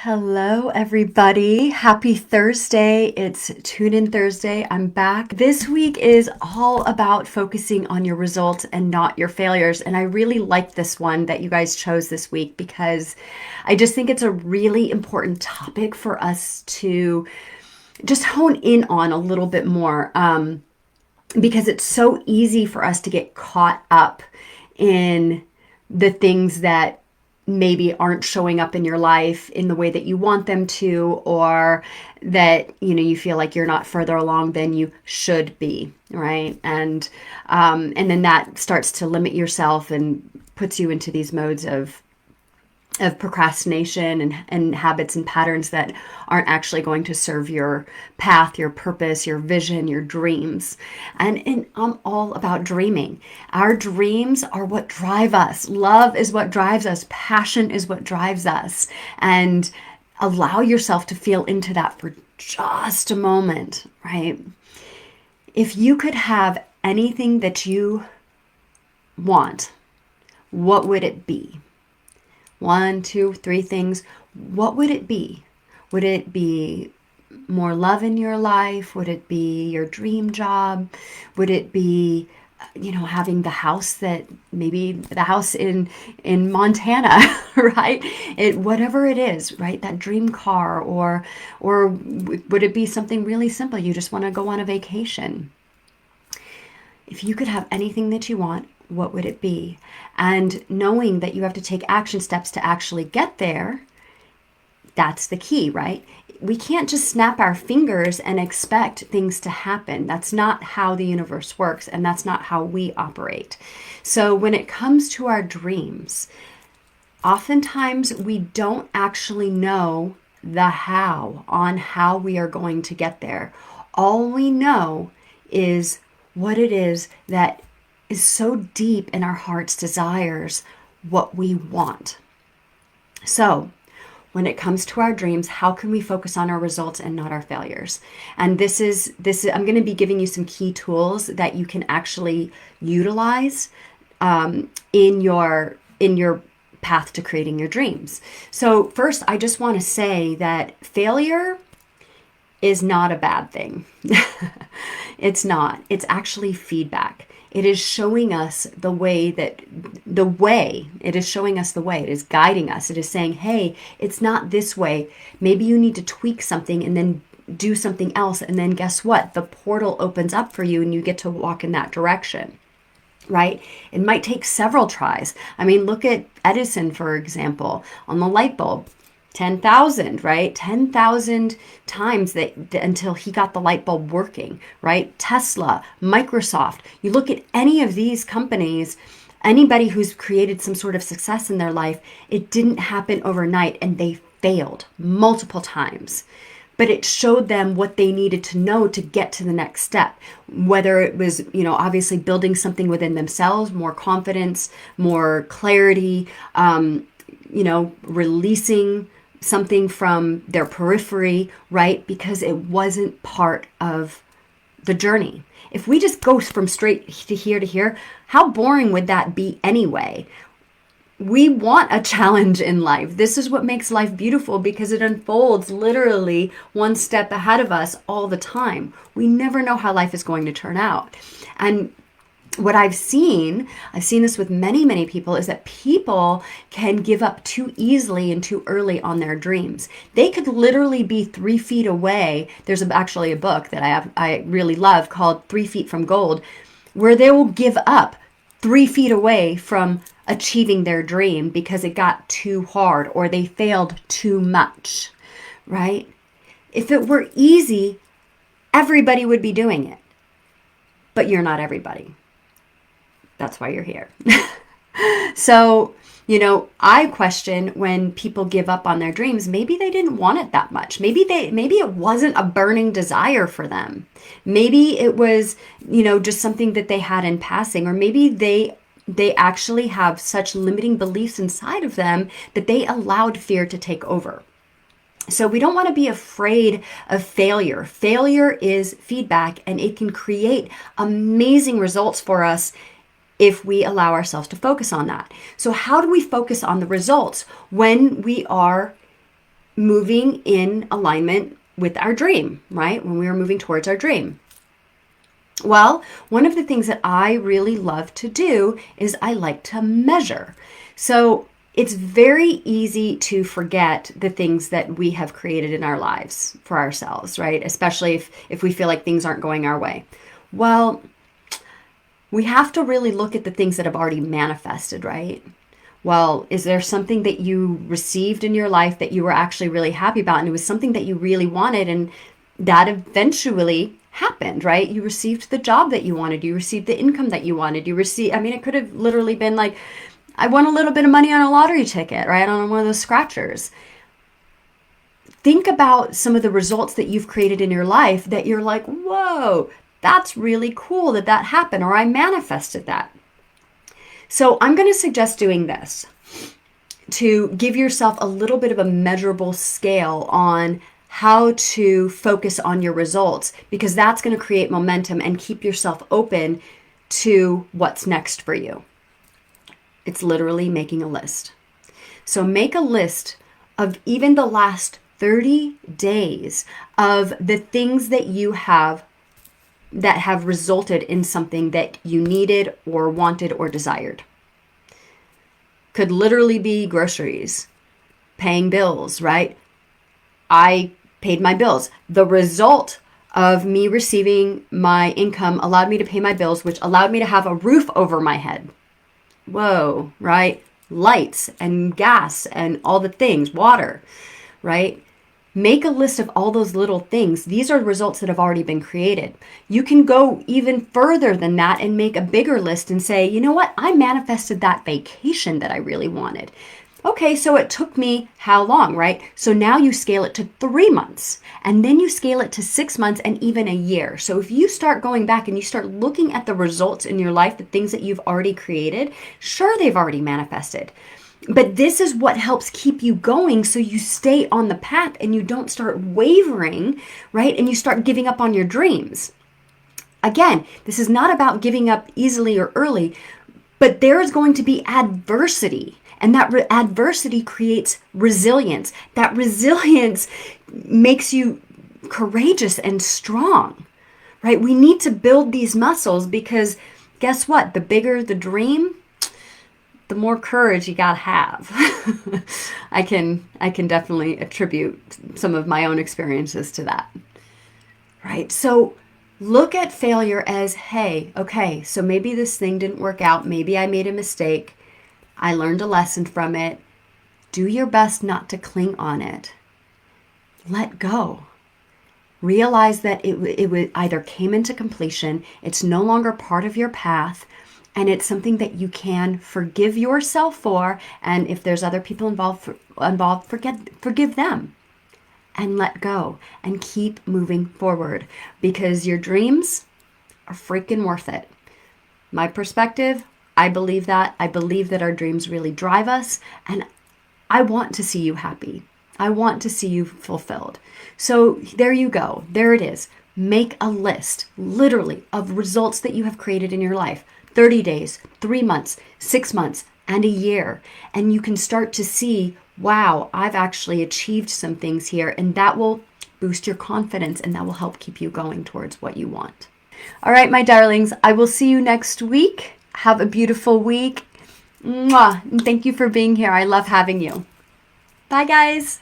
Hello, everybody. Happy Thursday. It's Tune In Thursday. I'm back. This week is all about focusing on your results and not your failures. And I really like this one that you guys chose this week because I just think it's a really important topic for us to just hone in on a little bit more, because it's so easy for us to get caught up in the things that maybe aren't showing up in your life in the way that you want them to, or that you feel like you're not further along than you should be, right? And then that starts to limit yourself and puts you into these modes of procrastination and habits and patterns that aren't actually going to serve your path, your purpose, your vision, your dreams. And I'm all about dreaming. Our dreams are what drive us. Love is what drives us. Passion is what drives us. And allow yourself to feel into that for just a moment, right? If you could have anything that you want, what would it be? One, two, three things. What would it be? Would it be more love in your life? Would it be your dream job? Would it be, having the house that maybe the house in Montana, right? Whatever it is, right? That dream car, or would it be something really simple? You just want to go on a vacation. If you could have anything that you want, what would it be? And knowing that you have to take action steps to actually get there, that's the key, right? We can't just snap our fingers and expect things to happen. That's not how the universe works, and that's not how we operate. So when it comes to our dreams, oftentimes we don't actually know the how we are going to get there. All we know is what it is that is so deep in our heart's desires, what we want. So when it comes to our dreams, how can we focus on our results and not our failures? And this is I'm going to be giving you some key tools that you can actually utilize in your path to creating your dreams. So first, I just want to say that failure is not a bad thing. It's not. It's actually feedback. It is showing us the way. It is showing us the way. It is guiding us. It is saying, hey, it's not this way. Maybe you need to tweak something and then do something else. And then guess what? The portal opens up for you and you get to walk in that direction, right? It might take several tries. I mean, look at Edison, for example, on the light bulb. 10,000, right? 10,000 times until he got the light bulb working, right? Tesla, Microsoft. You look at any of these companies, anybody who's created some sort of success in their life, it didn't happen overnight and they failed multiple times. But it showed them what they needed to know to get to the next step. Whether it was, obviously building something within themselves, more confidence, more clarity, releasing something from their periphery, right? Because it wasn't part of the journey. If we just go from straight to here, how boring would that be anyway? We want a challenge in life. This is what makes life beautiful because it unfolds literally one step ahead of us all the time. We never know how life is going to turn out. And what I've seen this with many, many people, is that people can give up too easily and too early on their dreams. They could literally be 3 feet away. There's actually a book that I really love called 3 Feet from Gold, where they will give up 3 feet away from achieving their dream because it got too hard or they failed too much, right? If it were easy, everybody would be doing it. But you're not everybody. That's why you're here. So, I question when people give up on their dreams. Maybe they didn't want it that much. Maybe it wasn't a burning desire for them. Maybe it was, just something that they had in passing, or maybe they actually have such limiting beliefs inside of them that they allowed fear to take over. So we don't want to be afraid of failure. Failure is feedback, and it can create amazing results for us if we allow ourselves to focus on that. So how do we focus on the results when we are moving in alignment with our dream, right? When we were moving towards our dream. Well, one of the things that I really love to do is I like to measure. So it's very easy to forget the things that we have created in our lives for ourselves, right? Especially if we feel like things aren't going our way. Well, we have to really look at the things that have already manifested, right? Well, is there something that you received in your life that you were actually really happy about, and it was something that you really wanted, and that eventually happened, right? You received the job that you wanted, you received the income that you wanted, it could have literally been like, I won a little bit of money on a lottery ticket, right? On one of those scratchers. Think about some of the results that you've created in your life that you're like, whoa, that's really cool that happened, or I manifested that. So I'm going to suggest doing this to give yourself a little bit of a measurable scale on how to focus on your results, because that's going to create momentum and keep yourself open to what's next for you. It's literally making a list. So make a list of even the last 30 days of the things that you have that have resulted in something that you needed or wanted or desired. Could literally be groceries, paying bills, right? I paid my bills. The result of me receiving my income allowed me to pay my bills, which allowed me to have a roof over my head. Whoa, right? Lights and gas and all the things, water, right? Make a list of all those little things. These are results that have already been created. You can go even further than that and make a bigger list and say, you know what? I manifested that vacation that I really wanted. Okay, so it took me how long, right? So now you scale it to 3 months, and then you scale it to 6 months and even a year. So if you start going back and you start looking at the results in your life, the things that you've already created, sure, they've already manifested. But this is what helps keep you going, so you stay on the path and you don't start wavering, right? And you start giving up on your dreams. Again, this is not about giving up easily or early, but there is going to be adversity. And that adversity creates resilience. That resilience makes you courageous and strong, right? We need to build these muscles, because guess what? The bigger the dream, the more courage you gotta have. I can definitely attribute some of my own experiences to that, right? So look at failure as, hey, okay, so maybe this thing didn't work out. Maybe I made a mistake. I learned a lesson from it. Do your best not to cling on it. Let go. Realize that it either came into completion, it's no longer part of your path, and it's something that you can forgive yourself for. And if there's other people involved, forgive them and let go and keep moving forward, because your dreams are freaking worth it. My perspective, I believe that. I believe that our dreams really drive us, and I want to see you happy. I want to see you fulfilled. So there you go. There it is. Make a list, literally, of results that you have created in your life. 30 days, 3 months, 6 months, and a year. And you can start to see, wow, I've actually achieved some things here. And that will boost your confidence, and that will help keep you going towards what you want. All right, my darlings, I will see you next week. Have a beautiful week. Mwah. And thank you for being here. I love having you. Bye, guys.